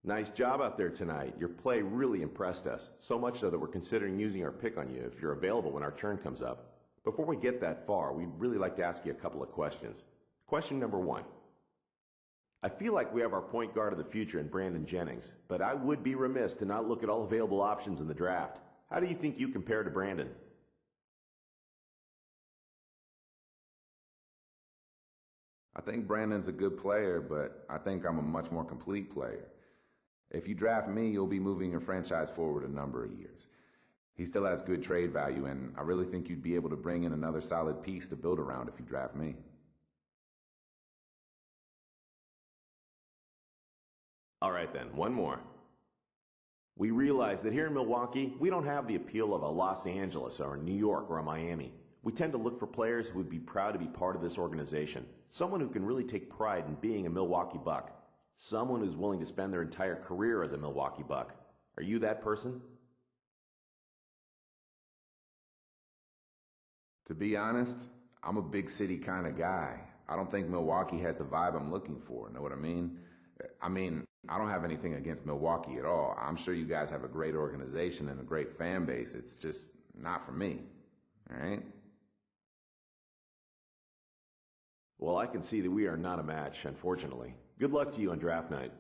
Nice job out there tonight. Your play really impressed us, so much so that we're considering using our pick on you if you're available when our turn comes up. Before we get that far, we'd really like to ask you a couple of questions. Question number one. I feel like we have our point guard of the future in Brandon Jennings, but I would be remiss to not look at all available options in the draft. How do you think you compare to Brandon? I think Brandon's a good player, but I think I'm a much more complete player. If you draft me, you'll be moving your franchise forward a number of years. He still has good trade value, and I really think you'd be able to bring in another solid piece to build around if you draft me. All right then, one more. We realize that here in Milwaukee, we don't have the appeal of a Los Angeles or a New York or a Miami. We tend to look for players who would be proud to be part of this organization. Someone who can really take pride in being a Milwaukee Buck. Someone who's willing to spend their entire career as a Milwaukee Buck. Are you that person? To be honest, I'm a big city kind of guy. I don't think Milwaukee has the vibe I'm looking for, know what I mean? I don't have anything against Milwaukee at all. I'm sure you guys have a great organization and a great fan base. It's just not for me, all right? Well, I can see that we are not a match, unfortunately. Good luck to you on draft night.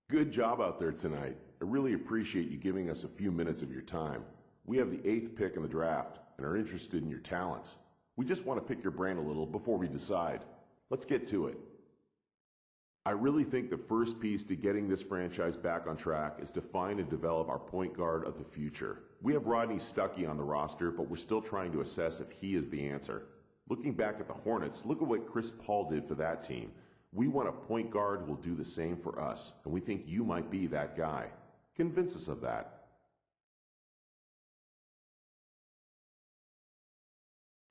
Good job out there tonight. I really appreciate you giving us a few minutes of your time. We have the 8th pick in the draft and are interested in your talents. We just want to pick your brain a little before we decide. Let's get to it. I really think the first piece to getting this franchise back on track is to find and develop our point guard of the future. We have Rodney Stuckey on the roster, but we're still trying to assess if he is the answer. Looking back at the Hornets, look at what Chris Paul did for that team. We want a point guard who will do the same for us, and we think you might be that guy. Convince us of that.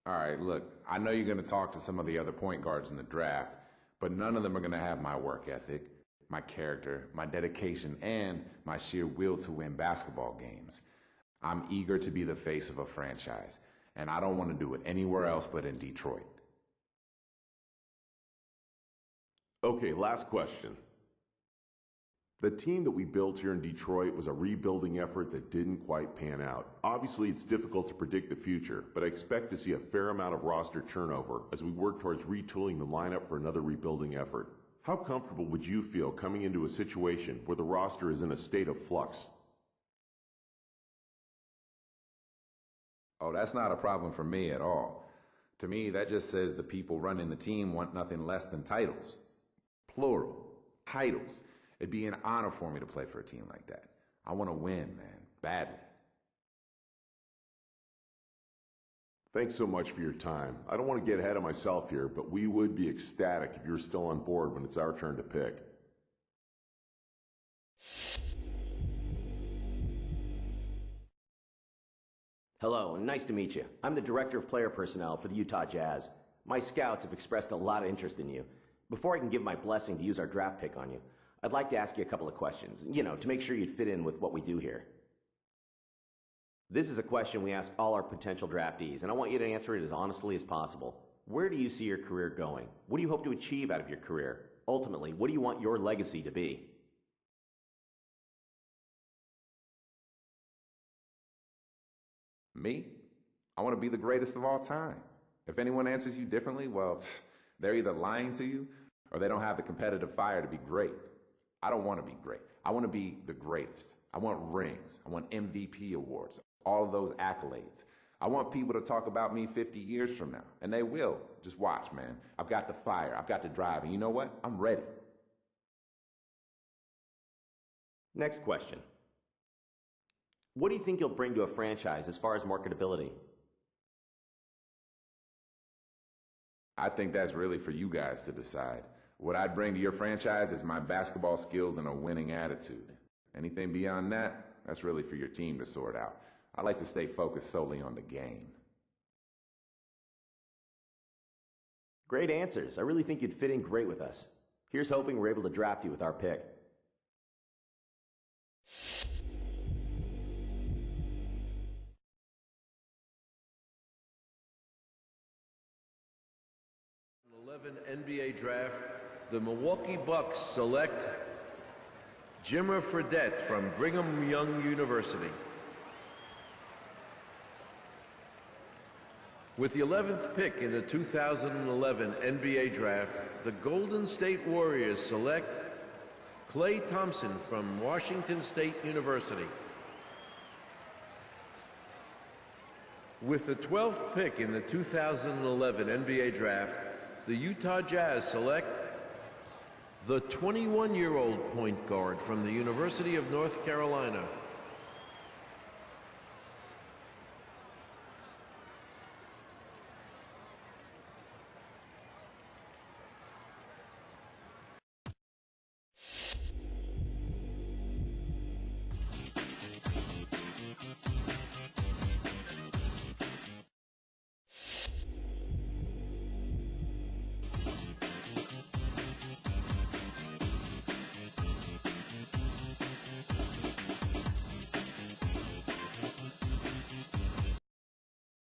All right, look, I know you're going to talk to some of the other point guards in the draft, but none of them are going to have my work ethic, my character, my dedication, and my sheer will to win basketball games. I'm eager to be the face of a franchise, and I don't want to do it anywhere else but in Detroit. Okay, last question. The team that we built here in Detroit was a rebuilding effort that didn't quite pan out. Obviously, it's difficult to predict the future, but I expect to see a fair amount of roster turnover as we work towards retooling the lineup for another rebuilding effort. How comfortable would you feel coming into a situation where the roster is in a state of flux? Oh, that's not a problem for me at all. To me, that just says the people running the team want nothing less than titles. Plural. Titles. It'd be an honor for me to play for a team like that. I want to win, man. Badly. Thanks so much for your time. I don't want to get ahead of myself here, but we would be ecstatic if you're still on board when it's our turn to pick. Hello, and nice to meet you. I'm the Director of Player Personnel for the Utah Jazz. My scouts have expressed a lot of interest in you. Before I can give my blessing to use our draft pick on you, I'd like to ask you a couple of questions, to make sure you'd fit in with what we do here. This is a question we ask all our potential draftees, and I want you to answer it as honestly as possible. Where do you see your career going? What do you hope to achieve out of your career? Ultimately, what do you want your legacy to be? Me? I want to be the greatest of all time. If anyone answers you differently, well, they're either lying to you or they don't have the competitive fire to be great. I don't want to be great. I want to be the greatest. I want rings. I want MVP awards. All of those accolades. I want people to talk about me 50 years from now. And they will. Just watch, man. I've got the fire. I've got the drive. And you know what? I'm ready. Next question. What do you think you'll bring to a franchise as far as marketability? I think that's really for you guys to decide. What I'd bring to your franchise is my basketball skills and a winning attitude. Anything beyond that, that's really for your team to sort out. I like to stay focused solely on the game. Great answers. I really think you'd fit in great with us. Here's hoping we're able to draft you with our pick. 2011 NBA Draft, the Milwaukee Bucks select Jimmer Fredette from Brigham Young University. With the 11th pick in the 2011 NBA Draft, the Golden State Warriors select Klay Thompson from Washington State University. With the 12th pick in the 2011 NBA Draft, the Utah Jazz select the 21-year-old point guard from the University of North Carolina,